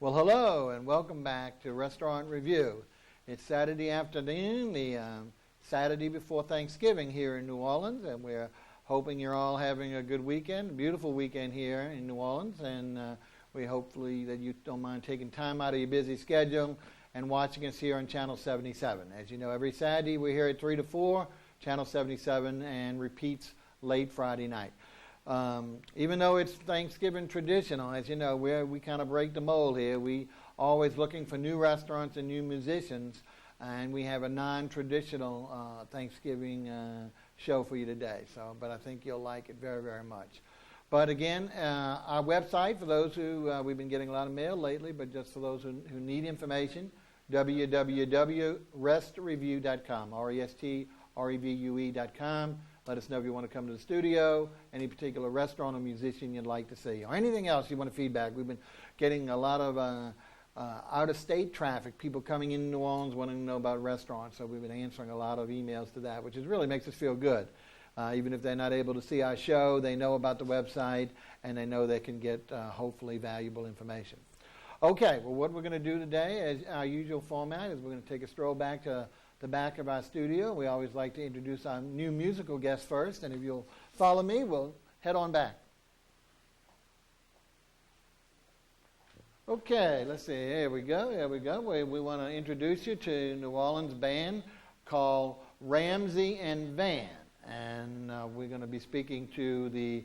Well, hello and welcome back to Restaurant Review. It's Saturday afternoon, the Saturday before Thanksgiving here in New Orleans, and we're hoping you're all having a good weekend, a beautiful weekend here in New Orleans, and we hopefully that you don't mind taking time out of your busy schedule and watching us here on Channel 77. As you know, every Saturday we're here at 3 to 4, Channel 77, and repeats late Friday night. Even though it's Thanksgiving traditional, as you know, we kind of break the mold here. We always looking for new restaurants and new musicians, and we have a non-traditional Thanksgiving show for you today. But I think you'll like it very, very much. But again, our website, for those who, we've been getting a lot of mail lately, but just for those who need information, www.restrevue.com, RESTREVUE.com. Let us know if you want to come to the studio, any particular restaurant or musician you'd like to see, or anything else you want to feedback. We've been getting a lot of out-of-state traffic, people coming in New Orleans wanting to know about restaurants, so we've been answering a lot of emails to that, which really makes us feel good. Even if they're not able to see our show, they know about the website, and they know they can get, hopefully, valuable information. Okay, well, what we're going to do today, as our usual format, is we're going to take a stroll back to the back of our studio. We always like to introduce our new musical guest first, and if you'll follow me, we'll head on back. Okay, let's see. Here we go. We want to introduce you to a New Orleans band called RAMSEY and Van, and we're going to be speaking to the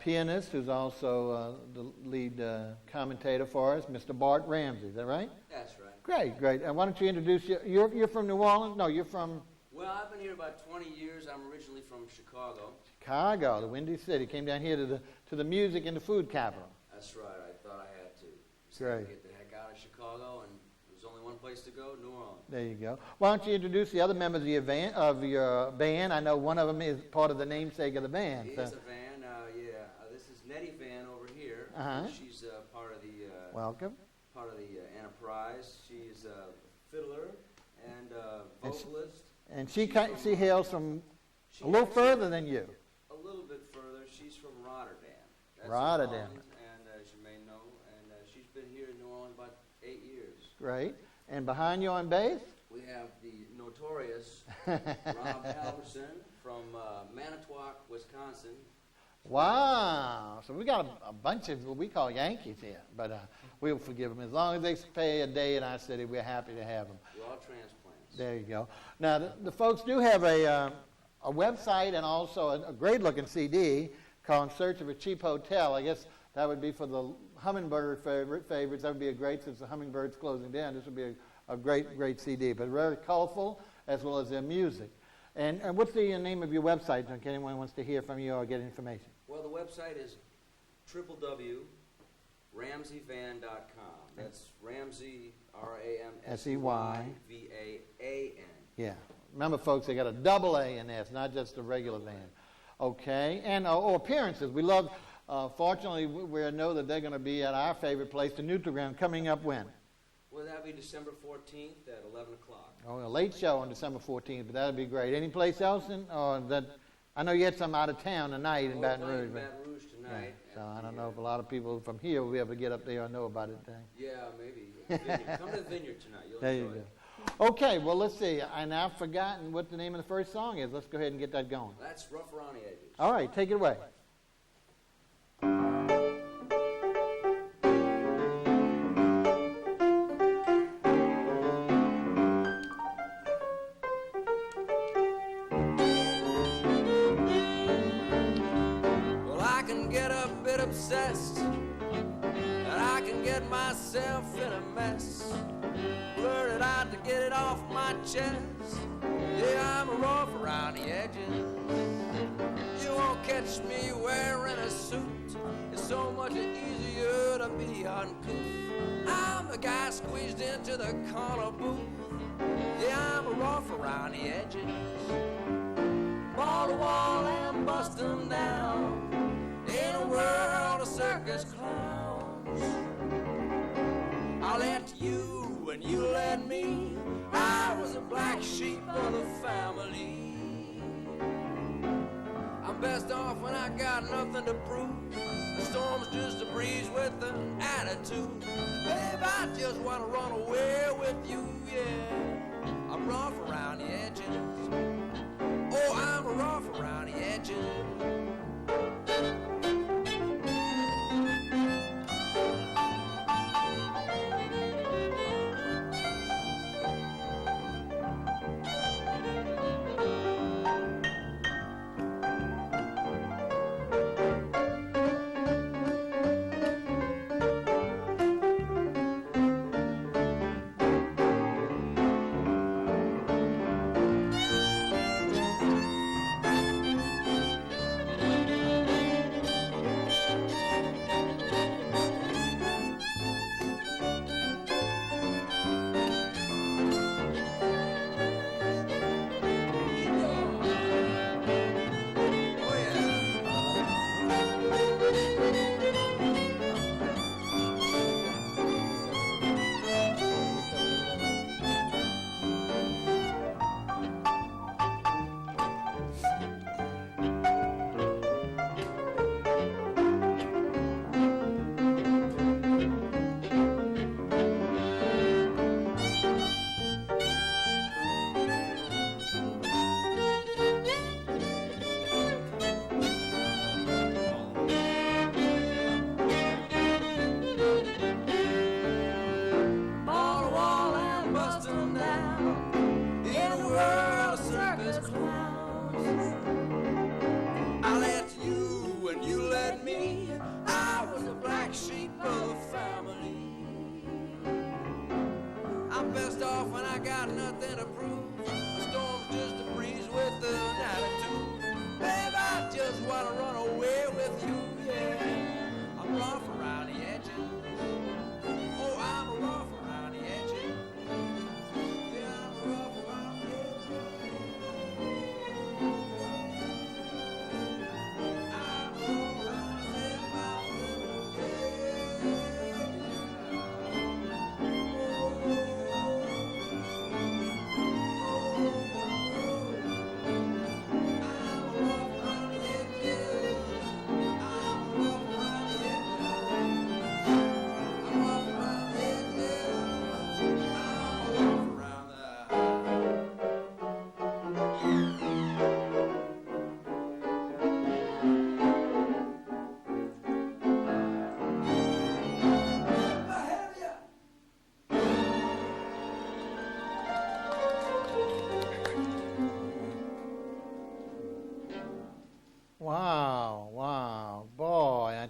pianist, who's also the lead commentator for us, Mr. Bart Ramsey. Is that right? That's right. Great. Why don't you introduce you? You're from New Orleans? No, you're from... Well, I've been here about 20 years. I'm originally from Chicago. Chicago, the Windy City. Came down here to the music and the food capital. That's right. I thought I had to. Great. Get the heck out of Chicago, and there's only one place to go, New Orleans. There you go. Why don't you introduce the other members of your band? I know one of them is part of the namesake of the band. He is a Van, this is Nettie Van over here. Uh-huh. She's part of the... Welcome. Part of the Enterprise. She's a fiddler and vocalist. And she hails from a little further than you. A little bit further. She's from Rotterdam. That's Rotterdam. And as you may know, and she's been here in New Orleans about 8 years. Great. And behind you on bass? We have the notorious Rob Halverson from Manitowoc, Wisconsin. Wow. So we got a bunch of what we call Yankees here, but we'll forgive them. As long as they pay a day in our city, we're happy to have them. We're all transplants. There you go. Now, the folks do have a website and also a great-looking CD called In Search of a Cheap Hotel. I guess that would be for the Hummingbird favorites. That would be a great, since the Hummingbird's closing down, this would be a great CD, but very colorful as well as their music. And what's the name of your website, if anyone wants to hear from you or get information? Well, the website is www.ramseyvan.com. That's Ramsey, RAMSEYVAAN. Yeah. Remember, folks, they got a double A in there. It's not just a regular van. Okay. And appearances. We love, fortunately, we know that they're going to be at our favorite place, the Nutrigram, coming up when? Well, that'll be December 14th at 11 o'clock. Oh, a late show on December 14th, but that'll be great. Any place else? I know you had some out of town tonight in Baton Rouge. Baton Rouge tonight. Yeah, so I don't know if a lot of people from here will be able to get up there and know about it. Yeah, maybe. Come to the Vineyard tonight. You'll there enjoy you it. go. Okay, well, let's see. And I've forgotten what the name of the first song is. Let's go ahead and get that going. That's Rough Around the Edges. All right, take it away. Obsessed, and I can get myself in a mess. Blurt it out to get it off my chest. Yeah, I'm rough around the edges. You won't catch me wearing a suit. It's so much easier to be uncouth. I'm the guy squeezed into the corner booth. Yeah, I'm rough around the edges. Wall to wall and bust them down. In a world of circus clowns, I'll let you and you let me. I was a black sheep of the family. I'm I'm best off when I got nothing to prove. The storm's just a breeze with an attitude. Babe, I just want to run away with you, yeah. I'm rough around the edges. Oh, I'm rough around the edges.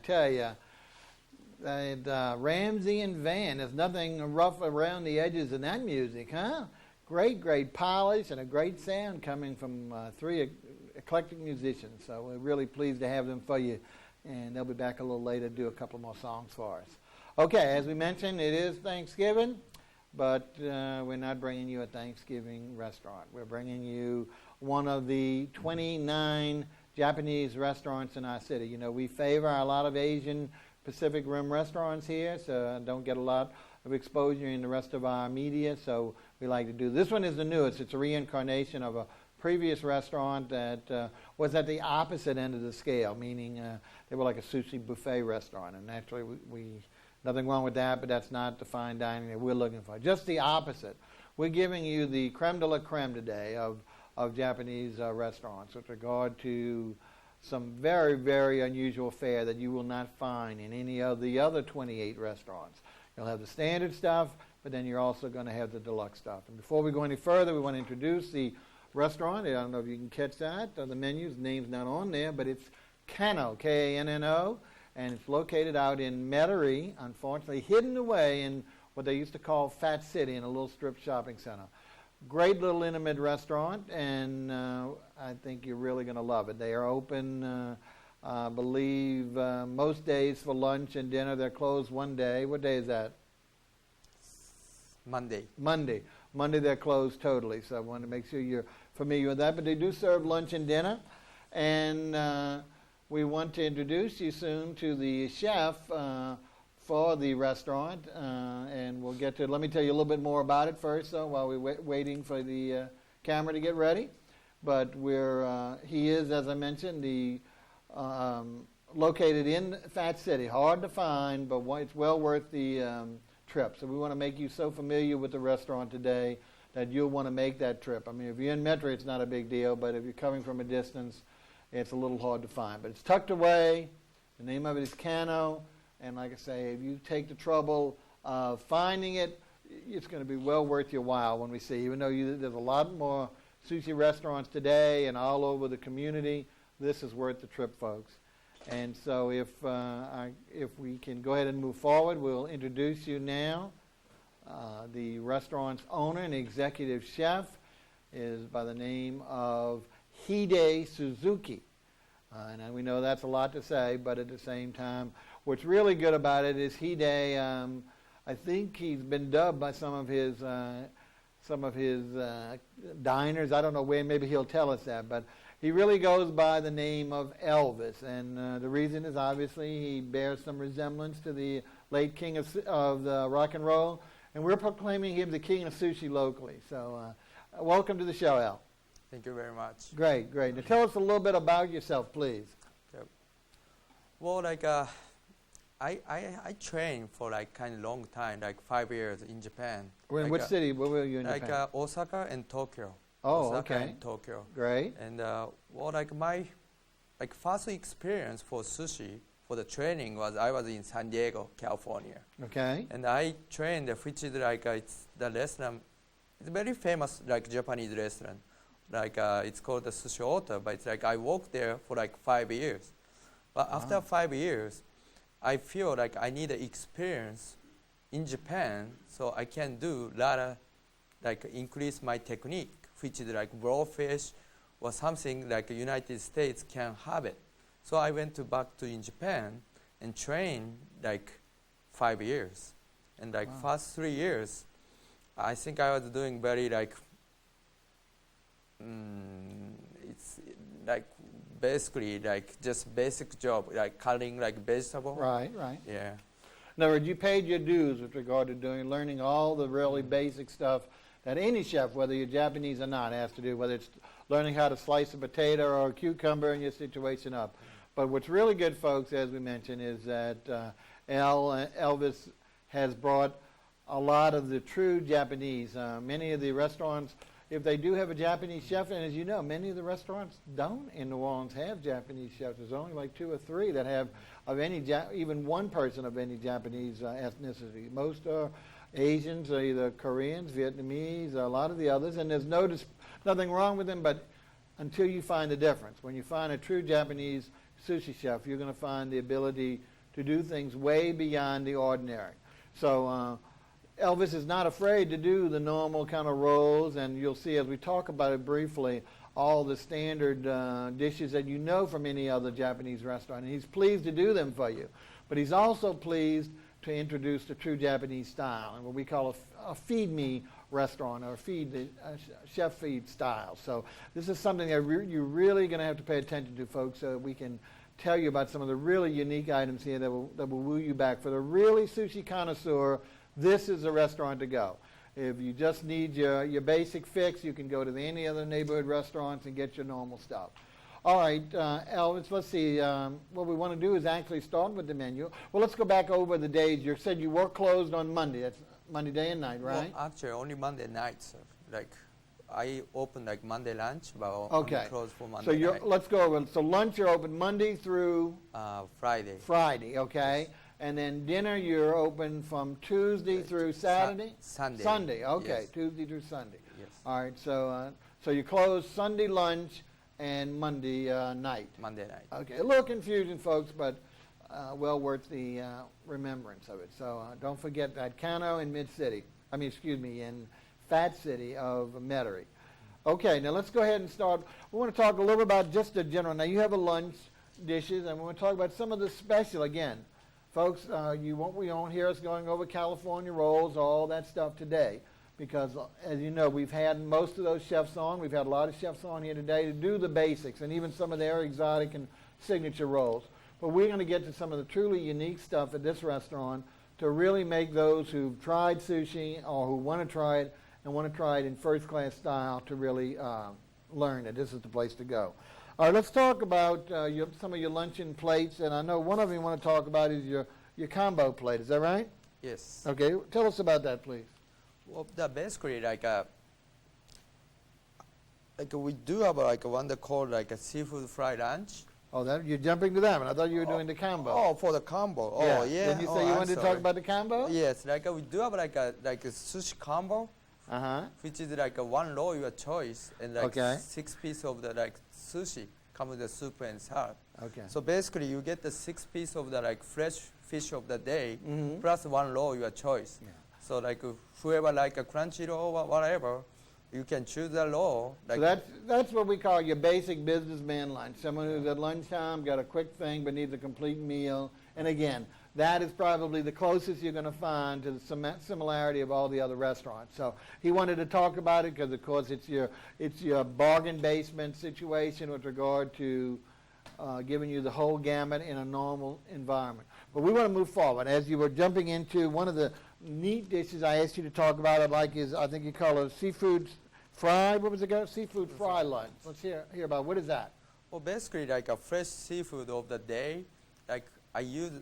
Tell you, Ramsey and Van, there's nothing rough around the edges in that music, huh? Great polish and a great sound coming from three eclectic musicians. So we're really pleased to have them for you, and they'll be back a little later to do a couple more songs for us. Okay, as we mentioned, it is Thanksgiving, but we're not bringing you a Thanksgiving restaurant. We're bringing you one of the 29 Japanese restaurants in our city. You know, we favor a lot of Asian Pacific Rim restaurants here, so don't get a lot of exposure in the rest of our media, so we like to do. This one is the newest. It's a reincarnation of a previous restaurant that was at the opposite end of the scale, meaning they were like a sushi buffet restaurant, and naturally we nothing wrong with that, but that's not the fine dining that we're looking for. Just the opposite. We're giving you the creme de la creme today of Japanese restaurants with regard to some very unusual fare that you will not find in any of the other 28 restaurants. You'll have the standard stuff, but then you're also going to have the deluxe stuff. And before we go any further, we want to introduce the restaurant. I don't know if you can catch that. The menu's name's not on there, but it's Kanno, K-A-N-N-O, and it's located out in METAIRIE, unfortunately hidden away in what they used to call Fat City in a little strip shopping center. Great little intimate restaurant, and I think you're really going to love it. They are open, I believe, most days for lunch and dinner. They're closed one day. What day is that? Monday. Monday they're closed totally, so I want to make sure you're familiar with that. But they do serve lunch and dinner, and we want to introduce you soon to the chef for the restaurant, and we'll get to it. Let me tell you a little bit more about it first, though, while we're waiting for the camera to get ready. but he is, as I mentioned, located in Fat City. Hard to find, but it's well worth the trip. So we want to make you so familiar with the restaurant today that you'll want to make that trip. I mean, if you're in Metairie, it's not a big deal, but if you're coming from a distance, it's a little hard to find. But it's tucked away. The name of it is Kanno. And like I say, if you take the trouble of finding it, it's going to be well worth your while when we see. Even though there's a lot more sushi restaurants today and all over the community, this is worth the trip, folks. And so if we can go ahead and move forward, we'll introduce you now. The restaurant's owner and executive chef is by the name of HIDO SUZUKI. And we know that's a lot to say, but at the same time, what's really good about it is HIDO, I think he's been dubbed by some of his diners. I don't know where, maybe he'll tell us that, but he really goes by the name of Elvis. And the reason is obviously he bears some resemblance to the late king of the rock and roll. And we're proclaiming him the king of sushi locally. So welcome to the show, El. Thank you very much. Great, great. Now tell us a little bit about yourself, please. Okay. Well, I trained for kind of long time, 5 years in Japan. In which city? Where were you in Japan? Osaka and Tokyo. Oh, Osaka okay. and Tokyo. Great. And my first experience for sushi for the training was I was in San Diego, California. Okay. And I trained, which is it's the restaurant. It's a very famous Japanese restaurant. It's called the Sushi Ota, but it's I worked there for 5 years. But after 5 years, I feel I need experience in Japan so I can do a lot of increase my technique, which is raw fish or something United States can have it. So I went back to in Japan and trained 5 years. And first 3 years, I think I was doing very it's basically just basic job, cutting vegetable. Right, right. Yeah. In other words, you paid your dues with regard to learning all the really basic stuff that any chef, whether you're Japanese or not, has to do, whether it's learning how to slice a potato or a cucumber in your situation up. But what's really good, folks, as we mentioned, is that Elvis has brought a lot of the true Japanese. Many of the restaurants, if they do have a Japanese chef, and as you know, many of the restaurants don't in New Orleans have Japanese chefs. There's only 2 or 3 that have of any, even one person of any Japanese ethnicity. Most are Asians, or either Koreans, Vietnamese, a lot of the others, and there's nothing wrong with them, but until you find the difference. When you find a true Japanese sushi chef, you're going to find the ability to do things way beyond the ordinary. So Elvis is not afraid to do the normal kind of rolls, and you'll see as we talk about it briefly, all the standard dishes that you know from any other Japanese restaurant. And he's pleased to do them for you. But he's also pleased to introduce the true Japanese style, and what we call a feed me restaurant, or chef feed style. So this is something that you're really going to have to pay attention to, folks, so that we can tell you about some of the really unique items here that will woo you back. For the really sushi connoisseur, this is the restaurant to go. If you just need your basic fix, you can go to any other neighborhood restaurants and get your normal stuff. All right, Elvis, let's see. What we want to do is actually start with the menu. Well, let's go back over the days. You said you were closed on Monday. That's Monday day and night, right? Well, actually, only Monday night, sir. I open Monday lunch, but okay. only close for Monday night. Let's go over. So lunch you're open Monday through? Friday. Friday, okay. Yes. And then dinner you're open from Tuesday through Saturday? Sunday. Sunday, okay. Yes. Tuesday through Sunday. Yes. All right, so you close Sunday lunch and Monday night. Monday night. Okay, a little confusion, folks, but well worth the remembrance of it. So don't forget that Kanno in in Fat City of Metairie. Okay, now let's go ahead and start. We want to talk a little bit about just the general. Now you have a lunch dishes, and we want to talk about some of the special again. Folks, we won't hear us going over California rolls, all that stuff today, because as you know, we've had most of those chefs on. We've had a lot of chefs on here today to do the basics and even some of their exotic and signature rolls. But we're going to get to some of the truly unique stuff at this restaurant to really make those who've tried sushi or who want to try it and want to try it in first-class style to really learn that this is the place to go. All right, let's talk about some of your luncheon plates, and I know one of them you want to talk about is your combo plate. Is that right? Yes. Okay, tell us about that, please. Well, basically like we do have one that called like a seafood fried lunch. Oh, you're jumping to that one. I thought you were doing the combo. Oh, for the combo. Yeah. Oh, yeah. Did you say you wanted to talk about the combo? Yes, we do have like a sushi combo, which is like one roll your choice, and like 6 pieces of the like sushi come with the soup and salad. Okay. So basically, you get the 6 pieces of the like fresh fish of the day, plus one roll your choice. Yeah. So like whoever like a crunchy roll or whatever, you can choose a roll. Like so that's what we call your basic businessman lunch. Someone who's at lunchtime, got a quick thing, but needs a complete meal. And again, that is probably the closest you're going to find to the similarity of all the other restaurants. So he wanted to talk about it because, of course, it's your bargain basement situation with regard to giving you the whole gamut in a normal environment. But we want to move forward. As you were jumping into one of the neat dishes I asked you to talk about, I think you call it seafood fry. What was it called? Seafood fry lunch. Let's hear about what is that? Well, basically like a fresh seafood of the day. Like I use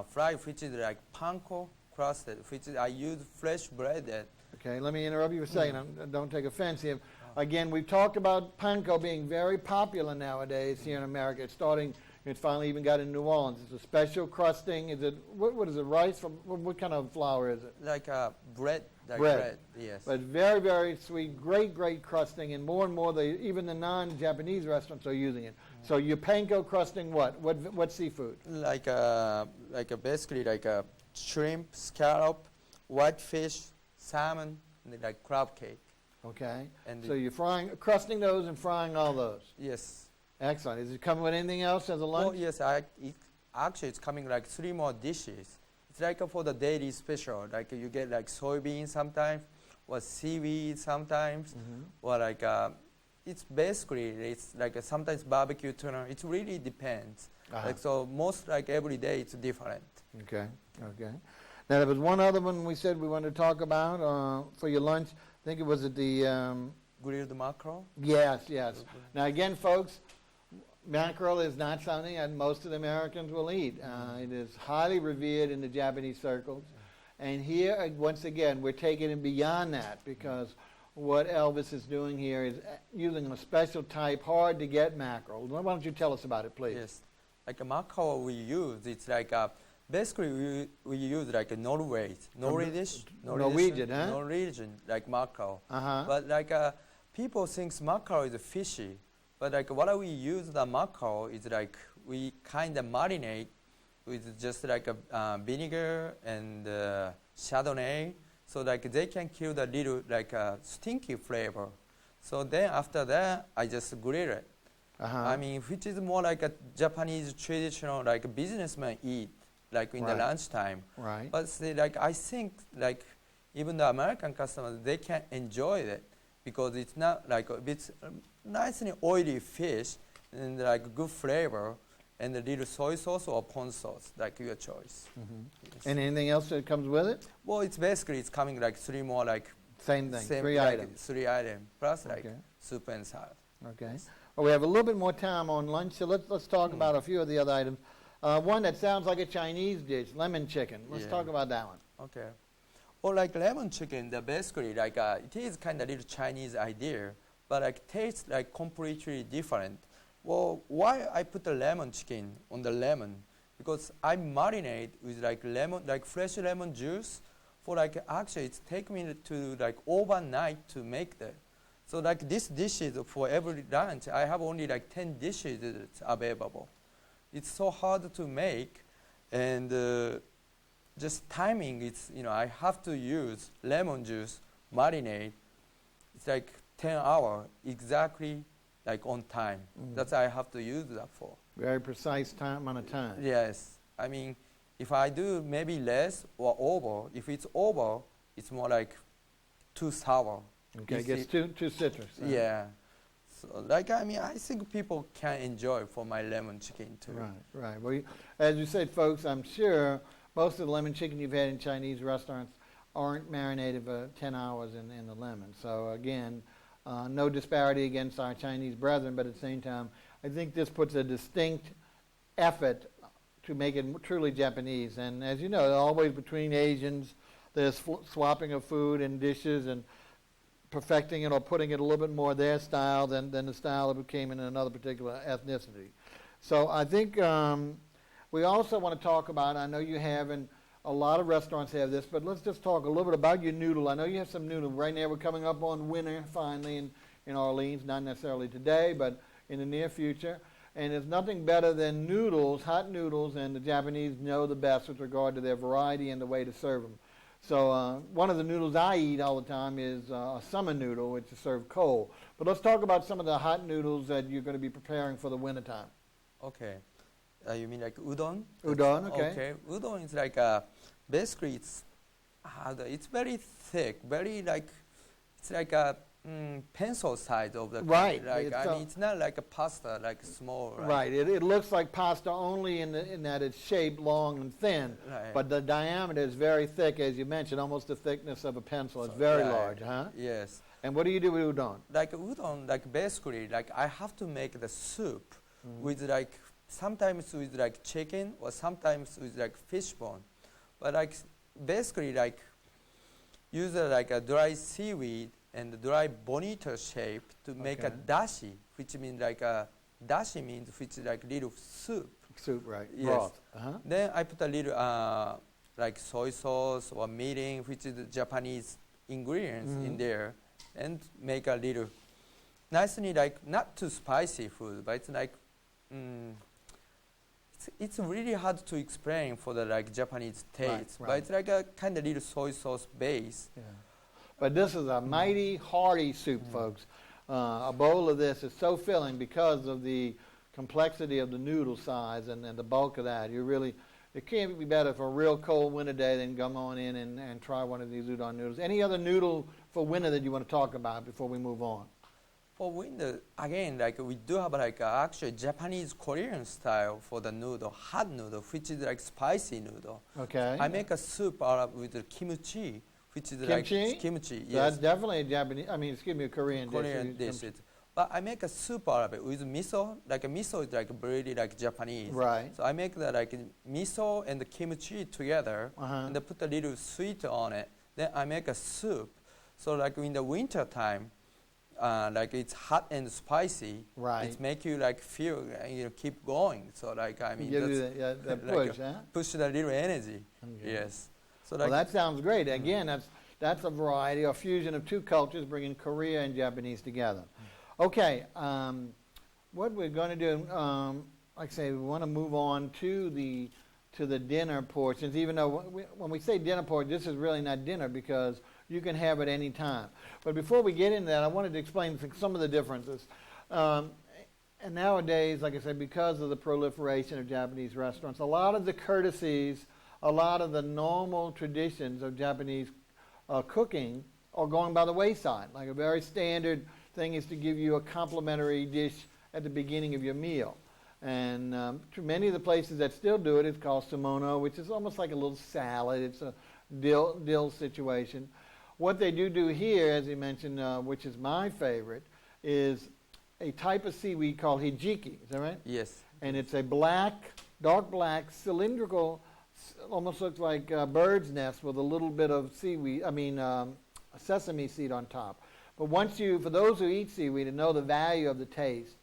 fry, which is like panko crusted, which is I use fresh bread. Okay, let me interrupt you for a second. Don't take offense here. Again, we've talked about panko being very popular nowadays here in America. It's finally even got in New Orleans. It's a special crusting. Is it what is it? Rice? From what kind of flour is it? Like bread. Bread. Yes. But very, very sweet, great crusting, and more, even the non-Japanese restaurants are using it. So your panko crusting what seafood? Like basically like a shrimp, scallop, whitefish, salmon, and like crab cake. Okay. And so you're crusting those and frying all those. Yes. Excellent. Is it coming with anything else as a lunch? Well, yes. Actually, it's coming like 3 more dishes. It's like for the daily special. Like you get like soybeans sometimes, or seaweed sometimes, or like it's like sometimes barbecue tuna. It really depends. Like so, most like every day it's different. Okay. Now there was one other one we said we wanted to talk about for your lunch. I think it was at the grilled mackerel. Yes. Now again, folks, mackerel is not something that most of the Americans will eat. It is highly revered in the Japanese circles. And here, once again, we're taking it beyond that because what Elvis is doing here is using a special type, hard-to-get mackerel. Why don't you tell us about it, please? Yes. Like a mackerel we use, it's like basically we use like a Norwegian like mackerel. But like people think mackerel is fishy. But like what we use the mackerel is like we kind of marinate with just like a vinegar and Chardonnay, so like they can kill the little like stinky flavor. So then after that, I just grill it. I mean, which is more like a Japanese traditional like businessman eat, like in the lunchtime. Right. But see, like I think like even the American customers, they can enjoy it because it's not like it's nicely oily fish and like good flavor and a little soy sauce or pond sauce, like your choice. Yes. And anything else that comes with it? Well, it's coming like 3 more like same thing, 3 items. 3 items plus like soup and salad. Okay. Well, we have a little bit more time on lunch, so let's talk about a few of the other items. One that sounds like a Chinese dish, lemon chicken. Let's talk about that one. Okay. Well, like lemon chicken, basically like it is kind of little Chinese idea, but like tastes like completely different. Well, why I put the lemon chicken on the lemon? Because I marinate with like lemon, like fresh lemon juice for like actually it's take me to like overnight to make that. So like this dishes for every lunch, I have only like 10 dishes that's available. It's so hard to make, and just timing. It's I have to use lemon juice marinate. It's like 10 hours exactly, like on time. That's I have to use that for. Very precise amount of time. Yes, I mean, if I do maybe less or over, if it's over, it's more like too sour. Okay, it gets too citrus. Yeah. So, like, I mean, I think people can enjoy for my lemon chicken, too. Right. Well, as you said, folks, I'm sure most of the lemon chicken you've had in Chinese restaurants aren't marinated for 10 hours in the lemon. So, again, No disparity against our Chinese brethren, but at the same time, I think this puts a distinct effort to make it truly Japanese. And as you know, always between Asians, there's swapping of food and dishes and perfecting it or putting it a little bit more their style than the style that came in another particular ethnicity. So I think we also want to talk about, I know you have, and a lot of restaurants have this, but let's just talk a little bit about your noodle. I know you have some noodle. Right now we're coming up on winter finally in Orleans, not necessarily today, but in the near future. And there's nothing better than noodles, hot noodles, and the Japanese know the best with regard to their variety and the way to serve them. So one of the noodles I eat all the time is a summer noodle, which is served cold. But let's talk about some of the hot noodles that you're going to be preparing for the wintertime. Okay. You mean like udon? Udon, okay. Okay. Udon is like basically it's very thick, very like it's like a pencil size of the right. Like I mean, it's not like a pasta, like small. Right. It looks like pasta only in that it's shaped long and thin, right. But the diameter is very thick, as you mentioned, almost the thickness of a pencil. It's very large, huh? Yes. And what do you do with udon? Like udon, like basically, like I have to make the soup with like sometimes with like chicken or sometimes with like fish bone, but like basically like use like a dry seaweed and the dry bonito shape to make a dashi, which means like a dashi means which is like little soup. Soup, right? Yes. Broth. Then I put a little like soy sauce or mirin, which is the Japanese ingredients in there, and make a little nicely like not too spicy food, but it's like it's really hard to explain for the like Japanese taste, right. but it's like a kind of little soy sauce base. Yeah. But this is a mighty hearty soup, folks. A bowl of this is so filling because of the complexity of the noodle size and the bulk of that. It can't be better for a real cold winter day than come on in and try one of these udon noodles. Any other noodle for winter that you want to talk about before we move on? For winter, again, like we do have like actually Japanese Korean style for the noodle, hot noodle, which is like spicy noodle. Okay. I make a soup out of with the kimchi, which is kimchi? like kimchi. So that's definitely a Japanese, a Korean dish. But I make a soup out of it with miso. Like a miso is like really like Japanese. Right. So I make the like miso and the kimchi together, and I put a little sweet on it. Then I make a soup. So like in the winter time, like it's hot and spicy. Right. It make you like feel keep going. So like I mean that push, like huh? Push the little energy. Okay. Yes. So Well, that sounds great. Again, that's a variety, a fusion of two cultures, bringing Korea and Japanese together. Okay, what we're going to do, like I say, we want to move on to the dinner portions. Even though when we say dinner portion, this is really not dinner because you can have it any time. But before we get into that, I wanted to explain some of the differences. And nowadays, like I said, because of the proliferation of Japanese restaurants, a lot of the courtesies, a lot of the normal traditions of Japanese cooking are going by the wayside. Like a very standard thing is to give you a complimentary dish at the beginning of your meal. And to many of the places that still do it, it's called sumono, which is almost like a little salad. It's a dill situation. What they do here, as he mentioned, which is my favorite, is a type of seaweed called hijiki. Is that right? Yes. And it's a dark black, cylindrical, almost looks like a bird's nest with a little bit of seaweed, a sesame seed on top. But for those who eat seaweed and know the value of the taste,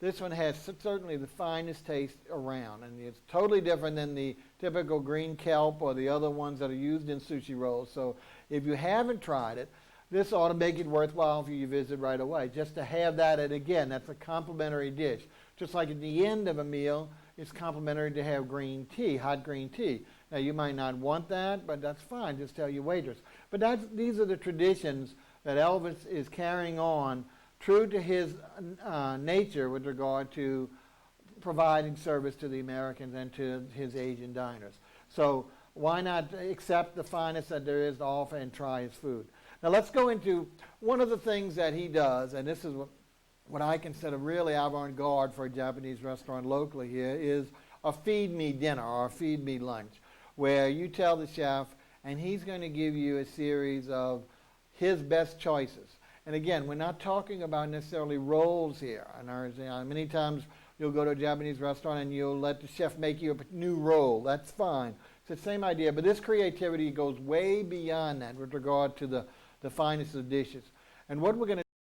this one has certainly the finest taste around. And it's totally different than the typical green kelp or the other ones that are used in sushi rolls. So if you haven't tried it, this ought to make it worthwhile for you to visit right away. Just to have that, and again, that's a complimentary dish. Just like at the end of a meal, it's complimentary to have green tea, hot green tea. Now, you might not want that, but that's fine. Just tell your waitress. But these are the traditions that Elvis is carrying on, true to his nature with regard to providing service to the Americans and to his Asian diners. So why not accept the finest that there is to offer and try his food? Now, let's go into one of the things that he does, and this is what I consider really avant-garde for a Japanese restaurant locally here, is a feed-me dinner or a feed-me lunch, where you tell the chef, and he's going to give you a series of his best choices. And again, we're not talking about necessarily roles here. And many times you'll go to a Japanese restaurant and you'll let the chef make you a new roll. That's fine. It's the same idea, but this creativity goes way beyond that with regard to the finest of dishes. And what we're going to